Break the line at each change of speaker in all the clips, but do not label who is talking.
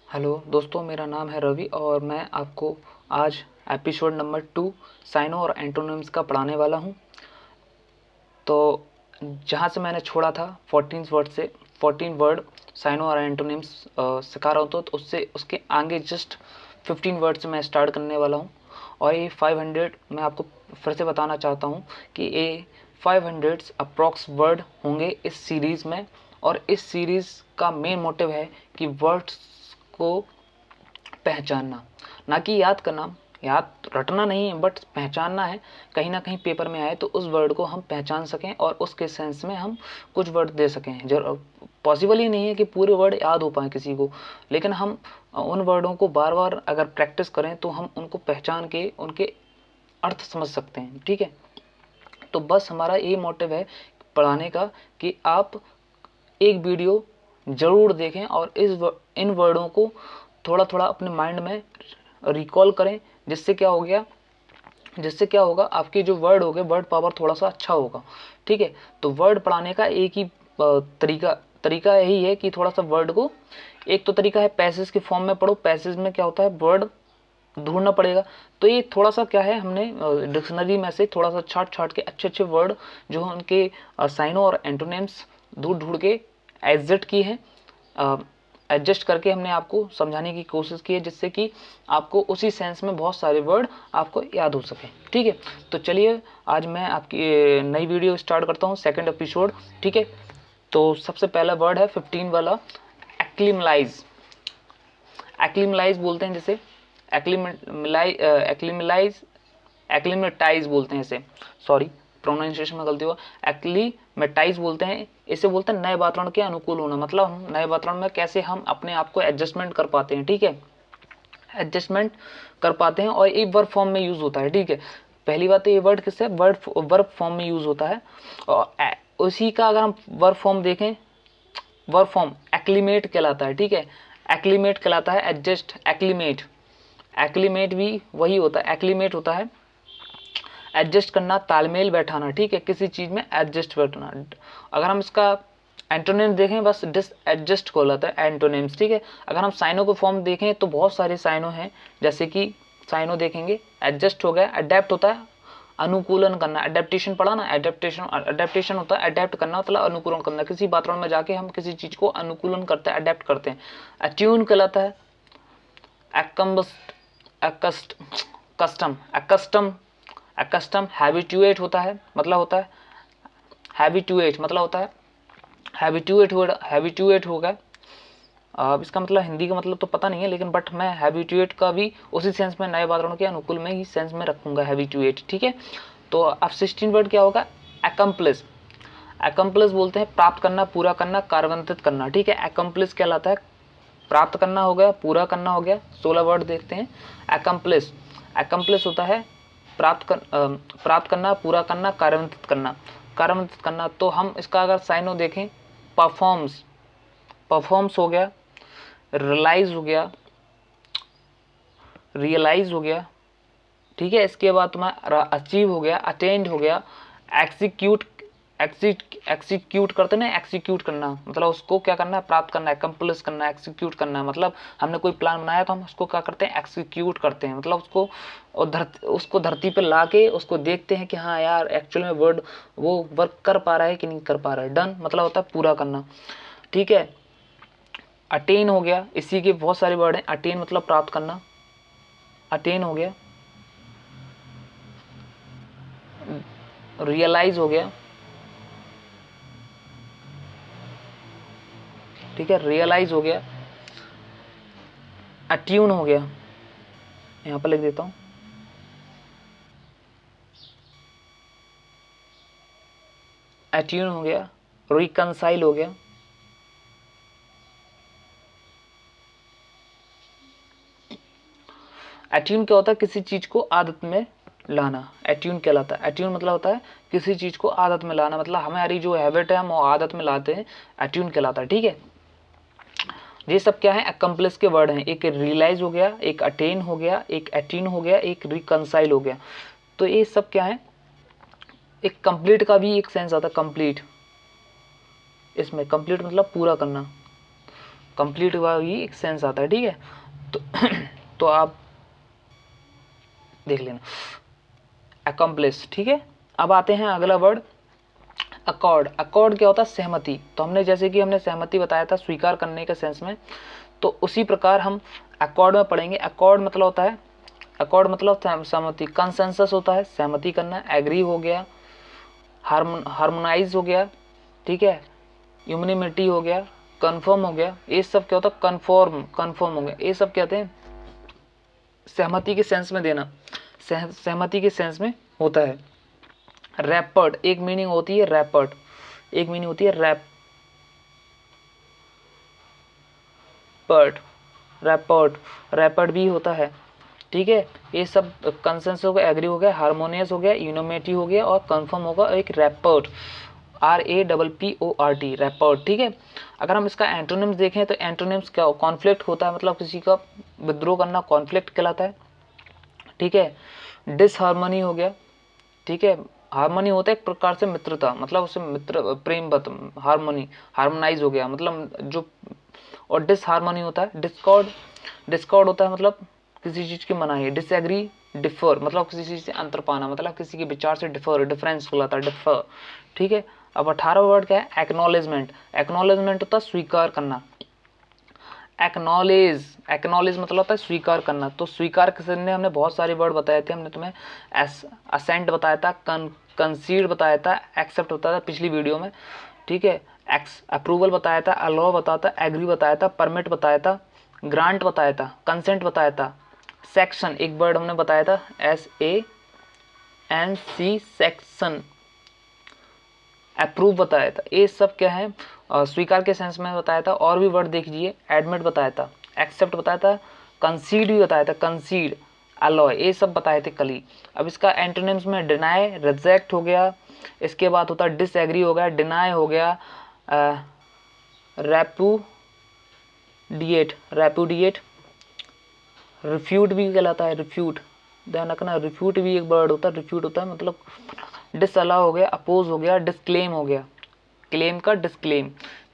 Hello दोस्तों, मेरा नाम है रवि और मैं आपको आज एपिसोड नंबर 2 साइनो और एंटोनिम्स का पढ़ाने वाला हूं। तो जहां से मैंने छोड़ा था 14 वर्ड साइनो और एंटोनिम्स सिखा रहा हूं, तो उससे उसके आगे जस्ट 15 वर्ड से मैं स्टार्ट करने वाला हूं। और ये 500 मैं आपको फिर से बताना चाहता हूं कि ये 500 अप्रॉक्स वर्ड होंगे इस सीरीज़ में। और इस सीरीज़ का मेन मोटिव है कि वर्ड्स को पहचानना, ना कि याद करना। याद रटना नहीं है, बट पहचानना है। कहीं ना कहीं पेपर में आए तो उस वर्ड को हम पहचान सकें और उसके सेंस में हम कुछ वर्ड दे सकें। जो पॉसिबल ही नहीं है कि पूरे वर्ड याद हो पाए किसी को, लेकिन हम उन वर्डों को बार बार अगर प्रैक्टिस करें तो हम उनको पहचान के उनके अर्थ समझ सकते हैं। ठीक है, तो बस हमारा ये मोटिव है पढ़ाने का कि आप एक वीडियो ज़रूर देखें और इन वर्डों को थोड़ा थोड़ा अपने माइंड में रिकॉल करें। जिससे क्या होगा, आपके जो वर्ड हो गए, वर्ड पावर थोड़ा सा अच्छा होगा। ठीक है, तो वर्ड पढ़ाने का एक ही तरीका यही है कि थोड़ा सा वर्ड को, एक तो तरीका है पैसेज के फॉर्म में पढ़ो। पैसेज में क्या होता है, वर्ड ढूंढना पड़ेगा। तो ये थोड़ा सा क्या है, हमने डिक्शनरी में से थोड़ा सा छाट छाट के अच्छे अच्छे वर्ड जो उनके साइनो और एंटोनिम्स ढूंढ ढूंढ के एडजस्ट करके हमने आपको समझाने की कोशिश की है, जिससे कि आपको उसी सेंस में बहुत सारे वर्ड आपको याद हो सके। ठीक है, तो चलिए आज मैं आपकी नई वीडियो स्टार्ट करता हूँ, सेकंड एपिसोड। ठीक है, तो सबसे पहला वर्ड है 15 वाला, एक्लिमलाइज। एक्लिमलाइज बोलते हैं जैसे, एक्लिमेटाइज बोलते हैं इसे, सॉरी प्रोनाउंसिएशन में गलती हुआ। एक्लिमेटाइज बोलते हैं इसे, बोलते हैं नए वातावरण के अनुकूल होना। मतलब हम नए वातावरण में कैसे हम अपने आप को एडजस्टमेंट कर पाते हैं। ठीक है, एडजस्टमेंट कर पाते हैं और एक वर्ब फॉर्म में यूज होता है। ठीक है, पहली बात तो ये वर्ड किससे, वर्ब फॉर्म में यूज होता है। और उसी का अगर हम वर्ब फॉर्म देखें, वर्ब फॉर्म एक्लिमेट कहलाता है। ठीक है, एक्लिमेट कहलाता है, एडजस्ट, एक्लिमेट। एक्लिमेट भी वही होता है, एक्लिमेट होता है एडजस्ट करना, तालमेल बैठाना। ठीक है, किसी चीज में एडजस्ट बैठना। अगर हम इसका एंटोनिम देखें, बस डिस एडजस्ट को लाता है एंटोनिम्स। ठीक है, अगर हम साइनो को फॉर्म देखें तो बहुत सारे साइनो हैं, जैसे कि साइनो देखेंगे, एडजस्ट हो गया, अडेप्ट होता है अनुकूलन करना, अडेप्टेशन पढ़ा ना, अडेप्टेशन होता है अडेप्ट करना, मतलब अनुकूलन करना। किसी वातावरण में जाके हम किसी चीज को अनुकूलन करते हैं, अडेप्ट करते हैं। अट्यून कहलाता है कस्टम, हैबिचुएट होता है, मतलब होता है हैबिचुएट, मतलब होता है हैबिचुएट होगा। अब इसका मतलब हिंदी का मतलब तो पता नहीं है, लेकिन बट मैं हैबिचुएट का भी उसी सेंस में, नए वातावरण के अनुकूल में ही सेंस में रखूंगा हैबिचुएट। ठीक है, तो अब 16 वर्ड क्या होगा, एकम्प्लिस। एकम्प्लिस बोलते हैं प्राप्त करना, पूरा करना, कार्यान्वित करना। ठीक है, एकम्प्लिस कहलाता है प्राप्त करना हो गया, पूरा करना हो गया। 16 वर्ड देखते हैं। एकम्प्लिस, एकम्प्लिस होता है प्राप्त करना, पूरा करना, कार्यान्वित करना। कार्यान्वित करना, तो हम इसका अगर साइनो देखें, परफॉर्म्स, परफॉर्म्स हो गया, रियलाइज हो गया, रियलाइज हो गया। ठीक है, इसके बाद तुम्हारा अचीव हो गया, अटेंड हो गया, एक्सिक्यूट, एक्सिक्यूट करते ना, एक्सिक्यूट करना मतलब उसको क्या करना है, प्राप्त करना है, कंप्लीट करना है, एक्सिक्यूट करना है। मतलब हमने कोई प्लान बनाया तो हम उसको क्या करते हैं, एक्सिक्यूट करते हैं। मतलब उसको धरती पे लाके उसको देखते हैं कि हाँ यार एक्चुअल में वर्ड वो वर्क कर पा रहा है कि नहीं कर पा रहा है। डन मतलब होता है पूरा करना। ठीक है, अटेन हो गया, इसी के बहुत सारे वर्ड हैं। अटेन मतलब प्राप्त करना, अटेन हो गया। रियलाइज हो गया, ठीक है, रियलाइज हो गया। अट्यून हो गया, यहां पर लिख देता हूं, अट्यून हो गया। रिकंसाइल हो गया, अट्यून क्या होता है, किसी चीज को आदत में लाना, एट्यून कहलाता है। एट्यून मतलब होता है किसी चीज को आदत में लाना, मतलब हमारी जो हैबिट है हम वो आदत में लाते हैं, एट्यून कहलाता है। ठीक है, ये सब क्या है, अकम्प्लिस के वर्ड हैं। एक रियलाइज हो गया, एक अटेन हो गया, एक एट्यून हो गया, एक रिकंसाइल हो गया। तो ये सब क्या है, एक कंप्लीट का भी एक सेंस आता है, कंप्लीट। इसमें कंप्लीट मतलब पूरा करना, कंप्लीट हुआ ही एक सेंस आता है, ठीक है। तो तो आप देख लेना अकम्प्लिश, ठीक है। अब आते हैं अगला वर्ड अकॉर्ड। अकॉर्ड क्या होता है? सहमति। तो हमने जैसे कि हमने सहमति बताया था स्वीकार करने के सेंस में, तो उसी प्रकार हम अकॉर्ड में पढ़ेंगे। अकॉर्ड मतलब होता है, अकॉर्ड मतलब सहमति। कंसेंसस होता है सहमति करना, एग्री हो गया, हार्मोनाइज हो गया, ठीक है, यूनिमिटी हो गया, कन्फर्म हो गया। ये सब क्या होता है? कन्फर्म हो गया। ये सब कहते हैं सहमति के सेंस में देना, सहमति के सेंस में होता है। रैपर्ड एक मीनिंग होती है, रैपर्ड एक मीनिंग होती है, रैपर्ड भी होता है, ठीक है। ये सब कंसेंसस हो गया, एग्री हो गया, हार्मोनियस हो गया, यूनिमिटी हो गया और कंफर्म होगा एक रैपर्ड, RAPPORT रैपर्ड, ठीक है। अगर हम इसका एंटोनिम्स देखें तो एंटोनिम्स क्या? कॉन्फ्लिक्ट होता है, मतलब किसी का विद्रोह करना कॉन्फ्लिक्ट कहलाता है, ठीक है। डिसहार्मनी हो गया, ठीक है। हार्मनी होता है एक प्रकार से मित्रता, मतलब उसे मित्र प्रेमवत, हार्मनी हार्मोनाइज हो गया मतलब जो। और डिसहार्मनी होता है डिस्कॉर्ड, डिस्कॉर्ड होता है मतलब किसी चीज़ की मनाही। डिसएग्री डिफर मतलब किसी चीज़ से अंतर पाना, मतलब किसी के विचार से डिफर, डिफरेंस कहलाता है डिफर, ठीक है। अब 18वां वर्ड क्या है? एक्नॉलेजमेंट। एक्नॉलेजमेंट होता है स्वीकार करना। एक्नॉलेज मतलब होता है स्वीकार करना। तो स्वीकार करने हमने बहुत सारे वर्ड बताए थे, हमने तुम्हें असेंट बताया था, कंसीड बताया था, एक्सेप्ट बताया था पिछली वीडियो में, ठीक है। अप्रूवल बताया था, अलाउ बताया था, एग्री बताया था, परमिट बताया था, ग्रांट बताया था, कंसेंट बताया था, सेक्शन एक वर्ड हमने बताया था SANC सेक्शन, अप्रूव बताया था। ये सब क्या है? स्वीकार के सेंस में बताया था। और भी वर्ड देख लीजिए, एडमिट बताया था, एक्सेप्ट बताया था, कंसीड भी बताया था, कंसीड, अलॉय, ये सब बताए थे कल ही। अब इसका एंटोनिम्स में डिनाई, रिजेक्ट हो गया, इसके बाद होता है डिसएग्री हो गया, डिनाई हो गया, रेपुडिएट, रिफ्यूट भी कहलाता है, रिफ्यूट, ध्यान रखना, रिफ्यूट भी एक वर्ड होता है, रिफ्यूट होता है मतलब डिसअलाउ हो गया, अपोज हो गया, डिस्क्लेम हो गया, क्लेम का डिस्क्लेम।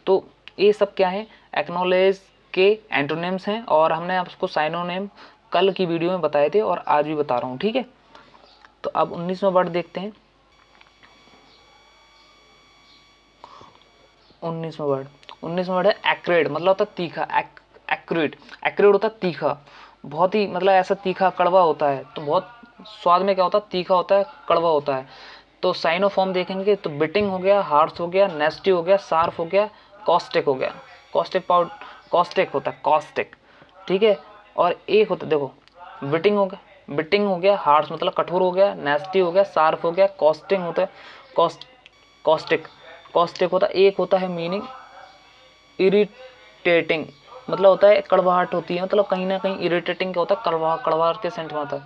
तो ये सब क्या है? एक्नॉलेज के एंटोनिम्स हैं, और हमने आपको साइनोनिम कल की वीडियो में बताए थे और आज भी बता रहा हूँ, ठीक है। तो अब 19वां वर्ड देखते हैं। 19वां वर्ड है एक्रेड, मतलब होता है तीखा। एक्रेड, एक्रेड होता है तीखा, बहुत ही मतलब ऐसा तीखा कड़वा होता है। तो बहुत स्वाद में क्या होता है? तीखा होता है, कड़वा होता है। तो साइनो फॉर्म देखेंगे तो बिटिंग हो गया, हार्श हो गया, नेस्टी हो गया, शार्प हो गया, कॉस्टिक हो गया। कॉस्टिक होता है, कॉस्टिक, ठीक है। और एक होता है देखो, बिटिंग हो गया, हार्श मतलब कठोर हो गया, नेस्टी हो गया, शार्प हो गया, कॉस्टिंग होता है, कॉस्टिक कॉस्टिक होता है। एक होता है मीनिंग इरिटेटिंग, मतलब होता है कड़वाहट होती है, मतलब कहीं ना कहीं इरिटेटिंग क्या होता है? कड़वाहट के सेंट में आता है।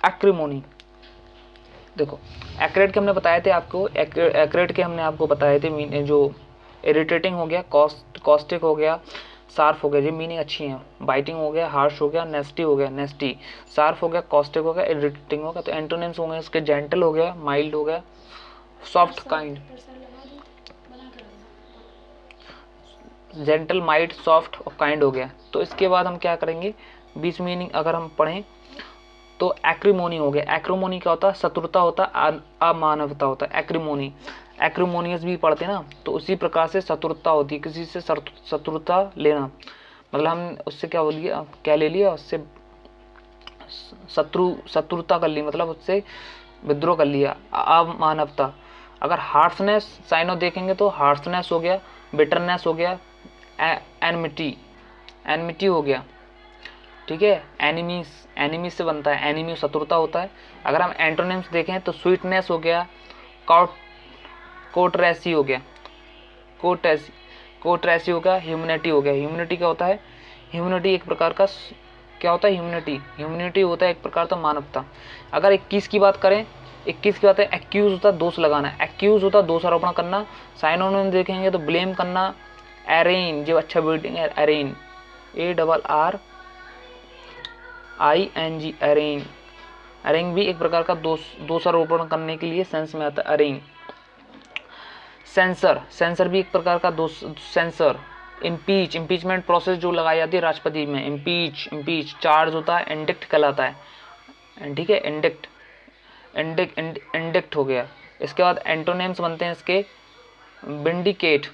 एक्रिमोनी, देखो एक्रेट के हमने बताए थे आपको, एक्रेट के हमने आपको बताए थे, जो इरिटेटिंग हो गया, कॉस्टिक हो गया, शार्प हो गया, ये मीनिंग अच्छी है। बाइटिंग हो गया, हार्श हो गया, नेस्टी हो गया, नेस्टी, शार्प हो गया, कॉस्टिक हो गया, इरिटेटिंग हो गया। तो एंटोनिम्स होंगे इसके जेंटल हो गया, माइल्ड हो गया, soft kind, gentle, mild, soft और काइंड हो गया। तो इसके बाद हम क्या करेंगे? 20 मीनिंग अगर हम पढ़ें तो एक्रिमोनी हो गया। एक्रिमोनी क्या होता है? शत्रुता होता है, अमानवता होता है। एक्रिमोनी, एक्रिमोनियस भी पढ़ते ना, तो उसी प्रकार से शत्रुता होती है, किसी से शत्रुता लेना, मतलब हम उससे क्या ले लिया, उससे शत्रुता कर ली, मतलब उससे विद्रोह कर लिया। अमानवता। अगर हार्शनेस साइनो देखेंगे तो हार्शनेस हो गया, बिटरनेस हो गया, एनमिटी हो गया, ठीक है। एनिमी से बनता है, एनिमी शत्रुता होता है। अगर हम एंटोनिम्स देखें तो स्वीटनेस हो गया, कोटरेसी हो गया, कोटरेसी हो गया, ह्यूमैनिटी हो गया। ह्यूमैनिटी क्या होता है? ह्यूमैनिटी एक प्रकार का क्या होता है? ह्यूमैनिटी होता है एक प्रकार का मानवता। अगर 21 की बात करें, 21 की बात है, एक्यूज होता है दोष लगाना, एक्यूज होता है दोषारोपण करना। साइनोनिम देखेंगे तो ब्लेम करना, एरेन, जो अच्छा बिल्डिंग है, एरेन, ARRING, अरेन, अरेंग भी एक प्रकार का दोषारोपण करने के लिए सेंस में आता है, अरेंग। सेंसर, सेंसर भी एक प्रकार का सेंसर। इम्पीचमेंट प्रोसेस जो लगाई जाती है राष्ट्रपति में, इम्पीच चार्ज होता है, इंडिक्ट कहलाता है, ठीक है, इंडिक्ट हो गया। इसके बाद एंटोनिम्स बनते हैं इसके, विंडिकेट,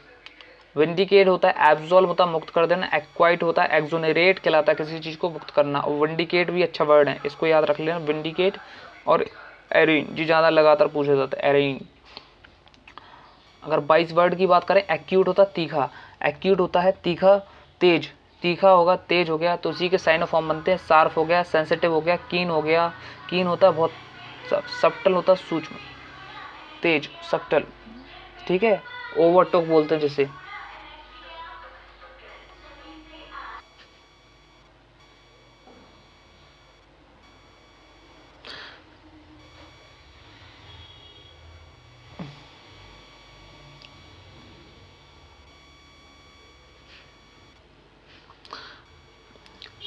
विंडिकेट होता है एब्सॉल्व होता है मुक्त कर देना, एक्वाइट होता है एक्सोनरेट कहलाता है किसी चीज को मुक्त करना, और विंडिकेट भी अच्छा वर्ड है, इसको याद रख लेना, विंडिकेट। और एरेन जी ज़्यादा लगातार पूछा जाता है, एरेन। अगर 22 वर्ड की बात करें, एक्यूट होता है तीखा, एक्यूट होता है तीखा, तेज, तीखा होगा तेज हो गया, तो उसी के साइन फॉर्म बनते हैं, शार्प हो गया, सेंसिटिव हो गया, कीन हो गया, कीन होता है बहुत, सब्टल होता है सूक्ष्म, तेज, सब्टल, ठीक है, ओवरटोक बोलते हैं जिसे।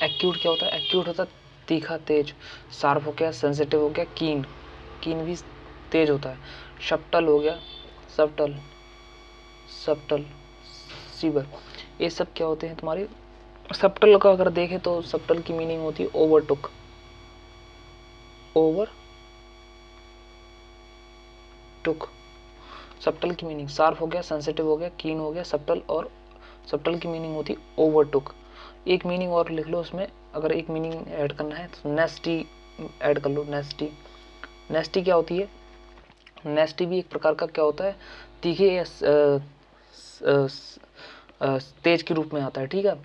एक्यूट क्या होता है, एक्यूट होता है तीखा तेज, शार्प हो गया, सेंसिटिव हो गया, कीन, कीन भी तेज होता है, सब्टल हो गया, सब्टल, सब्टल, सीवर, ये सब क्या होते हैं तुम्हारे। सब्टल का अगर देखें तो सब्टल की मीनिंग होती है ओवरटुक, ओवर टुक, सब्टल की मीनिंग, शार्प हो गया, सेंसिटिव हो गया, कीन हो गया, सब्टल, और सब्टल की मीनिंग होती है ओवरटुक। एक मीनिंग और लिख लो उसमें, अगर एक मीनिंग ऐड करना है तो नेस्टी ऐड कर लो, नेस्टी। नेस्टी क्या होती है, नेस्टी भी एक प्रकार का क्या होता है, तीखे या तेज के रूप में आता है, ठीक है।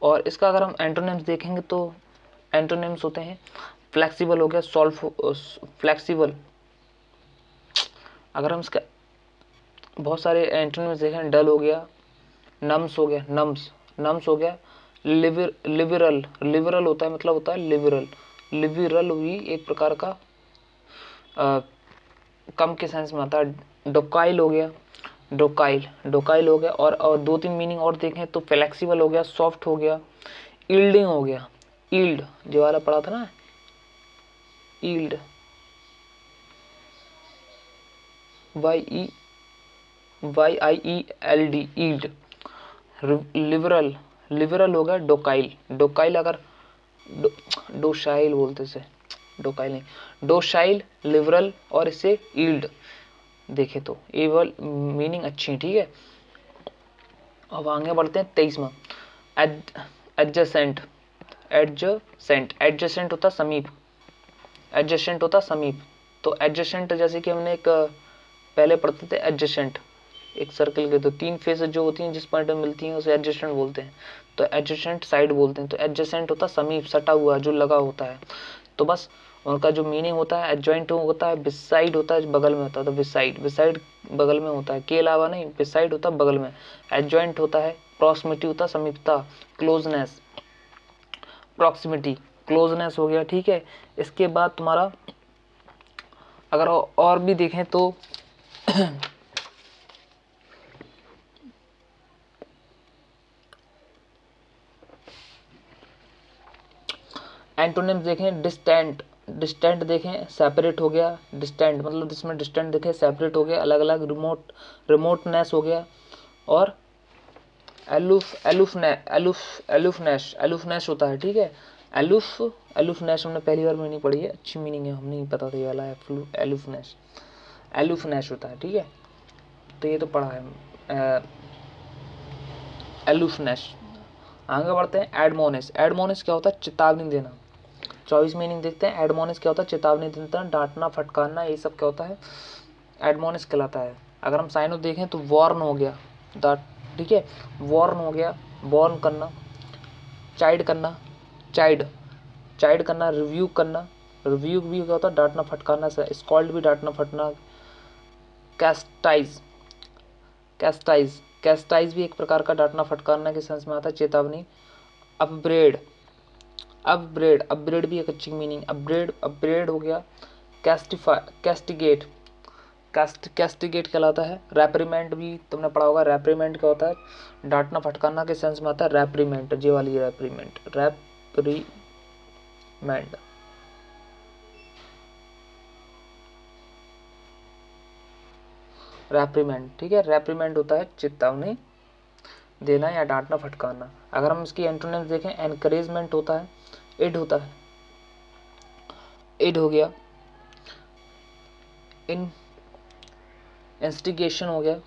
और इसका अगर हम एंटोनिम्स देखेंगे तो एंटोनिम्स होते हैं, फ्लेक्सिबल हो गया, सॉल्व, फ्लेक्सिबल। अगर हम इसका बहुत सारे एंटोनिम्स देखें, डल हो गया, नम्स हो गया, नम्स हो गया, लिबरल, लिबरल होता है मतलब होता है लिबरल, लिबरल भी एक प्रकार का कम के सेंस में आता है। डोकाइल हो गया, डोकाइल, डोकाइल हो गया, और दो तीन मीनिंग और देखें तो फ्लेक्सिबल हो गया, सॉफ्ट हो गया, ईल्डिंग हो गया, ईल्ड जो वाला पढ़ा था ना, yield, YEILD, yield. Liberal, liberal हो गया, डोकाइल, डोकाइल अगर डोशाइल बोलते से, डोकाइल नहीं, डोशाइल, लिबरल, और इसे ईल्ड देखे तो ये मीनिंग अच्छी है, ठीक है। अब आगे बढ़ते हैं 23वां, एडजेसेंट, एडजेसेंट, एडजेसेंट होता समीप, एडजेसेंट होता समीप। तो एडजेसेंट जैसे कि हमने एक पहले पढ़ते थे, एडजेसेंट एक सर्कल के तो 3 फेसेस जो होती हैं जिस पॉइंट में मिलती हैं उसे एडजेसेंट बोलते हैं, तो एडजेसेंट साइड बोलते हैं। तो एडजेसेंट होता समीप, सटा हुआ, जो लगा होता है। तो बस उनका जो मीनिंग होता है, एडजॉइंट होता है, बिसाइड होता है, बगल में होता है, तो बिसाइड, बिसाइड बगल में होता है, के अलावा नहीं, बिसाइड होता है बगल में, एडजॉइंट होता है, प्रॉक्सिमिटी होता है समीपता, क्लोजनेस, प्रॉक्सिमिटी, क्लोजनेस हो गया, ठीक है। इसके बाद तुम्हारा अगर और भी देखें तो एंटोनिम्स देखें, डिस्टेंट, डिस्टेंट देखें, सेपरेट हो गया, डिस्टेंट मतलब इसमें डिस्टेंट देखें, सेपरेट हो गया, अलग अलग, रिमोट, रिमोटनेस हो गया, और एलुफनेस होता है, ठीक है। एलुफनेस हमने पहली बार मीनिंग पढ़ी है, अच्छी मीनिंग है, हमने नहीं पता था ये वाला एलुफनेस, एलुफनेस होता है, ठीक है। तो ये तो पढ़ा है एलुफनेस। आगे बढ़ते हैं, एडमोनिस, एडमोनिस क्या होता है, चेतावनी देना। 24 मीनिंग देखते हैं, एडमोनिस क्या होता है, चेतावनी देना, डांटना, फटकारना, ये सब क्या होता है, एडमोनिस कहलाता है। अगर हम साइन ऑफ देखें तो वॉर्न हो गया, ठीक है, वॉर्न हो गया, वॉर्न करना, चाइड करना, चाइड करना, रिव्यू करना, रिव्यू भी क्या होता है, डांटना फटकारना, स्कॉल्ड भी डांटना फटना, कैस्टाइज, कैस्टाइज, कैस्टाइज भी एक प्रकार का डांटना फटकारना के सेंस में आता है, चेतावनी। अपब्रेड, अपब्रेड, अपब्रेड भी एक अच्छी मीनिंग, अपग्रेड, अपग्रेड हो गया, कैस्टिगेट, कैस्टिगेट कहलाता है। रैप्रीमेंट भी तुमने पढ़ा होगा, रैप्रीमेंट क्या होता है, डांटना फटकारना के सेंस में आता है, रैप्रीमेंट, जे वाली रैप्रीमेंट, रैप्रीमेंट। रेप्रीमेंड, ठीक है। रेप्रीमेंड होता है चेतावनी देना या डांटना, फटकारना। अगर हम इसकी एंटोनिम्स देखें, एनकरेजमेंट होता है, एड होता है, एड हो गया, इंस्टिगेशन हो गया,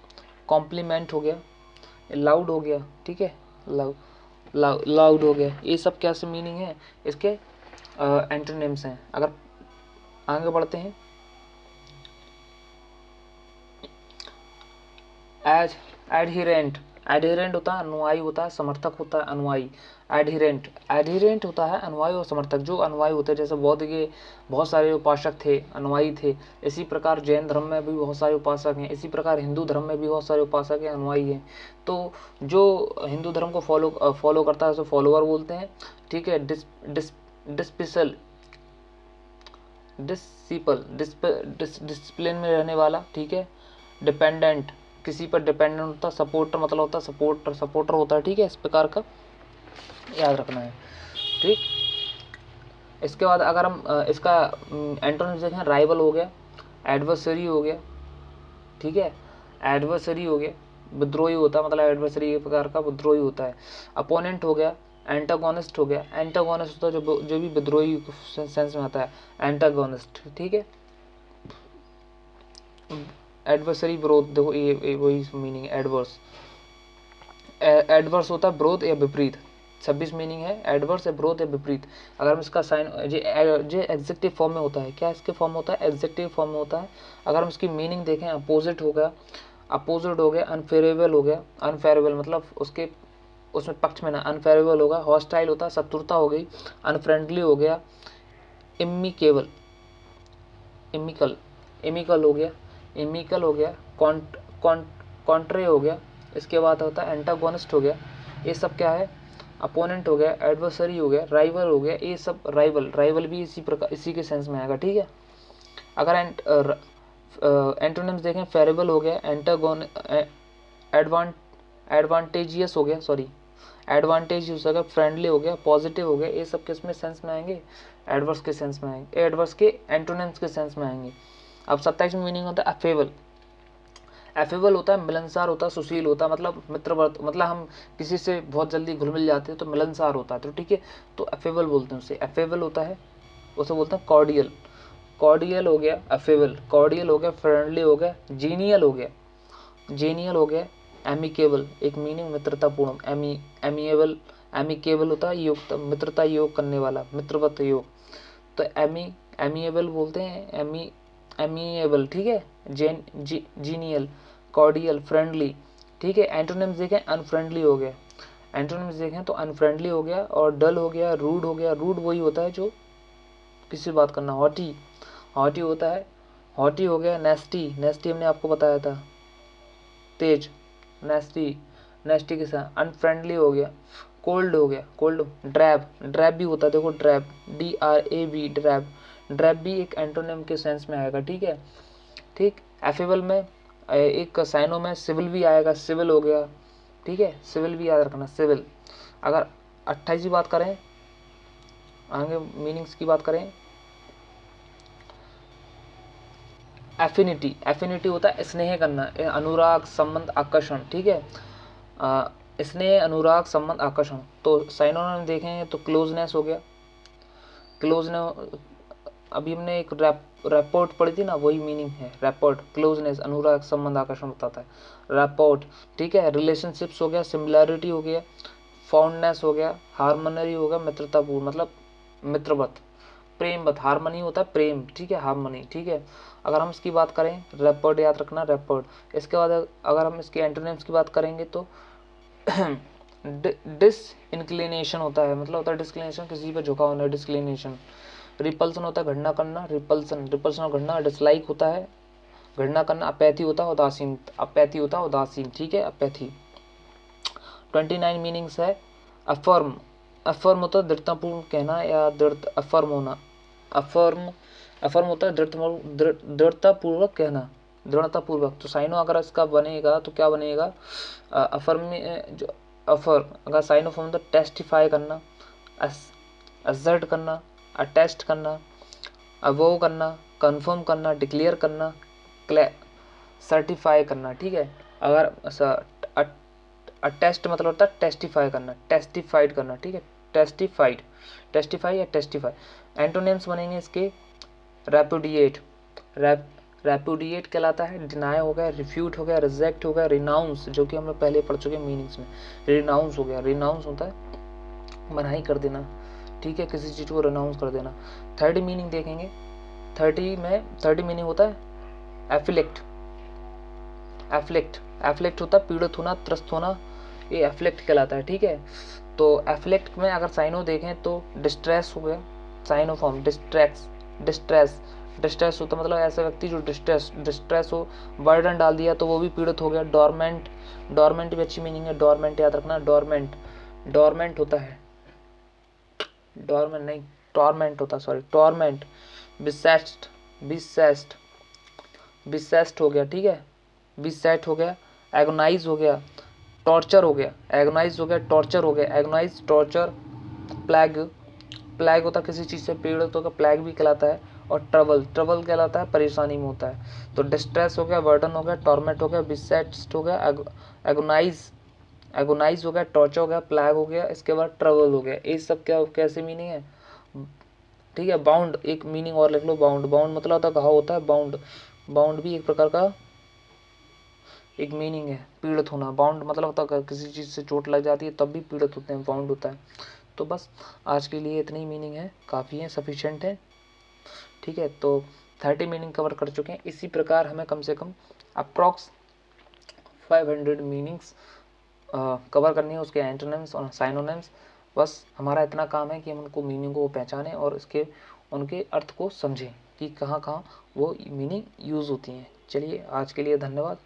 कॉम्प्लीमेंट हो गया, लाउड हो गया, ठीक है, लाउड हो गया। ये सब क्या से मीनिंग है, इसके एंटोनिम्स हैं। अगर आगे बढ़ते हैं, एडहिरेंट, एडहिरेंट होता है अनुयायी होता है, समर्थक होता है, अनुयायी। एडहिरेंट होता है अनुयायी और समर्थक, जो अनुयायी होते हैं। जैसे बौद्ध के बहुत सारे उपासक थे, अनुयायी थे, इसी प्रकार जैन धर्म में भी बहुत सारे उपासक हैं, इसी प्रकार हिंदू धर्म में भी बहुत सारे उपासक हैं, अनुयायी हैं। तो जो हिंदू धर्म को फॉलो करता है उसे फॉलोअर बोलते हैं, ठीक है। डिसिप्लिन में रहने वाला, ठीक है। डिपेंडेंट, किसी पर डिपेंडेंट होता है। सपोर्टर मतलब होता है सपोर्टर होता है, ठीक है। इस प्रकार का याद रखना है, ठीक। इसके बाद अगर हम इसका एंटोनिम्स देखें, राइवल हो गया, एडवर्सरी हो गया, ठीक है, एडवर्सरी हो गया, विद्रोही होता है, मतलब एडवर्सरी एक प्रकार का विद्रोही होता है। अपोनेंट हो गया, एंटागोनिस्ट हो गया, एंटागोनिस्ट होता है जो भी विद्रोही सेंस में आता है, एंटागोनिस्ट, ठीक है। एडवर्सरी विरोध, देखो ये वही मीनिंग है, एडवर्स। एडवर्स होता है विरोध या विपरीत, 26 मीनिंग है, एडवर्स या विरोध या विपरीत। अगर हम इसका साइन जो एग्जेक्टिव फॉर्म में होता है, क्या इसके फॉर्म में होता है, एग्जेक्टिव फॉर्म में होता है। अगर हम इसकी मीनिंग देखें, अपोजिट हो गया, अनफेवरेबल हो गया, अनफेवरेबल मतलब उसमें पक्ष में ना, अनफेवरेबल होगा, हॉस्टाइल होता है, शत्रुता हो गई, अनफ्रेंडली हो गया, इमिकल हो गया, कॉन्ट्रे हो गया। इसके बाद होता है एंटागोनिस्ट हो गया। ये सब क्या है, अपोनेंट हो गया, एडवर्सरी हो गया, राइवल हो गया। ये सब राइवल भी इसी के सेंस में आएगा, ठीक है। अगर एंटोनिम्स देखें, फेरेबल हो गया, एडवांटेजियस हो गया, एडवांटेजियस हो गया, फ्रेंडली हो गया, पॉजिटिव हो गया। ये सब किस में सेंस में आएंगे, एडवर्स के सेंस में आएंगे, एडवर्स के एंटोनिम्स के सेंस में आएंगे। अब 27 में मीनिंग होता है अफेबल। एफेबल होता है मिलनसार होता है, सुशील होता है, मतलब मित्रवत, मतलब हम किसी से बहुत जल्दी घुल मिल जाते हैं तो मिलनसार होता है, तो ठीक है, तो एफेबल बोलते हैं उसे। एफेबल होता है, उसे बोलते हैं कॉर्डियल हो गया, एफेबल, कॉर्डियल हो गया, फ्रेंडली हो गया, जीनियल हो गया, एमिकेबल, एक मीनिंग मित्रतापूर्ण, एमिकेबल होता है योग, मित्रता योग करने वाला, मित्रवत योग, तो एमिएबल बोलते हैं, एमिएबल, ठीक है। जीनियल, कॉर्डियल, फ्रेंडली, ठीक है। एंटोनिम्स देखें, अनफ्रेंडली हो गया, एंटोनिम्स देखें तो अनफ्रेंडली हो गया, और डल हो गया, रूड हो गया। रूड वही होता है जो किसी से बात करना, हॉटी होता है, हॉटी हो गया, नेस्टी हमने आपको बताया था, तेज, नेस्टी के साथ। अनफ्रेंडली हो गया, कोल्ड हो गया, ड्रैब भी होता है, देखो ड्रैब, DRAB, ड्रैब भी एक एंटोनिम के सेंस में आएगा, ठीक है, ठीक। एफेबल में एक साइनो में सिविल भी आएगा, सिविल हो गया, ठीक है, सिविल भी याद रखना, सिविल। अगर 28 की बात करें, आगे मीनिंग्स की बात करें, एफिनिटी होता है स्नेह करना, अनुराग, संबंध, आकर्षण, ठीक है। स्नेह, अनुराग, संबंध, आकर्षण। तो साइनोनिम देखेंगे तो क्लोजनेस हो गया, अभी हमने एक रैपोर्ट पढ़ी थी ना, वही मीनिंग है रैपोर्ट, क्लोजनेस, अनुराग, संबंध, आकर्षण बताता है रैपोर्ट, ठीक है। रिलेशनशिप्स हो गया, सिमिलैरिटी हो गया, फाउंडनेस हो गया, हार्मनी हो गया, मित्रतापूर्ण मतलब मित्रवत, प्रेमवत, हार्मनी होता है प्रेम, ठीक है, हार्मनी, ठीक है। अगर हम इसकी बात करें, रैपोर्ट याद रखना, रैपोर्ट। इसके बाद अगर हम इसके एंटोनिम्स की बात करेंगे तो डिसइंक्लिनेशन होता है, मतलब होता है डिसक्लिनेशन, किसी पर झुकाव होना, डिसक्लिनेशन। रिपल्सन होता है घृणा करना, रिपल्सन और घृणा। डिसलाइक होता है घृणा करना, अपैथी होता है उदासीन, ठीक है, अपैथी। 29 मीनिंग्स है। अफर्म होता है दृढ़तापूर्ण कहना या अफर्म होना, अफर्म होता है दृढ़तापूर्वक कहना, दृढ़तापूर्वक। तो साइनो अगर इसका बनेगा तो क्या बनेगा, अफर्म में जो अगर साइनो फॉर्म तो टेस्टिफाई करना, असर्ट करना, अटेस्ट करना, अवो करना, कन्फर्म करना, डिक्लेयर करना, सर्टिफाई करना, ठीक है। अगर अटेस्ट मतलब होता है टेस्टिफाई करना, टेस्टिफाइड करना, ठीक है, टेस्टिफाइड, टेस्टिफाई या टेस्टिफाई। एंटोनिम्स बनेंगे इसके रेपुडिएट, रेपुडिएट कहलाता है, डिनाई हो गया, रिफ्यूट हो गया, रिजेक्ट हो गया, रिनाउंस जो कि हम लोग पहले पढ़ चुके हैं मीनिंग्स में, रिनाउंस हो गया, रिनाउंस होता है मनाही कर देना, ठीक है, किसी चीज़ को रिनाउंस कर देना। थर्ड मीनिंग देखेंगे, थर्ड मीनिंग होता है एफ्लिक्ट, एफ्लिक्ट, एफ्लिक्ट होता है पीड़ित होना, त्रस्त होना, ये एफ्लिक्ट कहलाता है, ठीक है। तो एफ्लिक्ट में अगर साइनो देखें तो डिस्ट्रेस हो गया, साइनो फॉर्म डिस्ट्रेस, डिस्ट्रेस, डिस्ट्रेस होता मतलब ऐसा व्यक्ति जो डिस्ट्रेस हो, बर्डन डाल दिया तो वो भी पीड़ित हो गया। डोरमेंट, डोरमेंट भी अच्छी मीनिंग है, डोरमेंट याद रखना, डोरमेंट, डोरमेंट होता है, डोरमेंट नहीं टॉर्मेंट होता, सॉरी टॉर्मेंट। बिसेस्ट, बिसेस्ट, बिसेस्ट हो गया, ठीक है, बिसेट हो गया, एगोनाइज हो गया, टॉर्चर हो गया, एगोनाइज हो गया, टॉर्चर हो गया, एगोनाइज, टॉर्चर, प्लैग, प्लैग होता है किसी चीज़ से पीड़ित होकर, प्लैग भी कहलाता है। और ट्रबल, ट्रबल कहलाता है परेशानी में होता है। तो डिस्ट्रेस हो गया, बर्डन हो गया, टॉर्मेंट हो गया, बिसेट्स हो गया, एगोनाइज, एगोनाइज हो गया, टॉर्चर हो गया, प्लैग हो गया, इसके बाद ट्रबल हो गया। ये सब क्या कैसे मीनिंग है, ठीक है। बाउंड, एक मीनिंग और लिख लो, बाउंड, बाउंड मतलब होता है घाव होता है, बाउंड, बाउंड भी एक प्रकार का एक मीनिंग है, पीड़ित होना। बाउंड मतलब होता है किसी चीज़ से चोट लग जाती है तब भी पीड़ित होते हैं, बाउंड होता है। तो बस आज के लिए इतनी मीनिंग है, काफ़ी है, सफिशेंट है, ठीक है। तो 30 मीनिंग कवर कर चुके हैं। इसी प्रकार हमें कम से कम अप्रॉक्स 500 मीनिंग्स कवर करनी है, उसके एंटोनिम्स और साइनोनिम्स। बस हमारा इतना काम है कि हम उनको मीनिंग को पहचानें और इसके उनके अर्थ को समझें कि कहाँ कहाँ वो मीनिंग यूज़ होती हैं। चलिए आज के लिए धन्यवाद।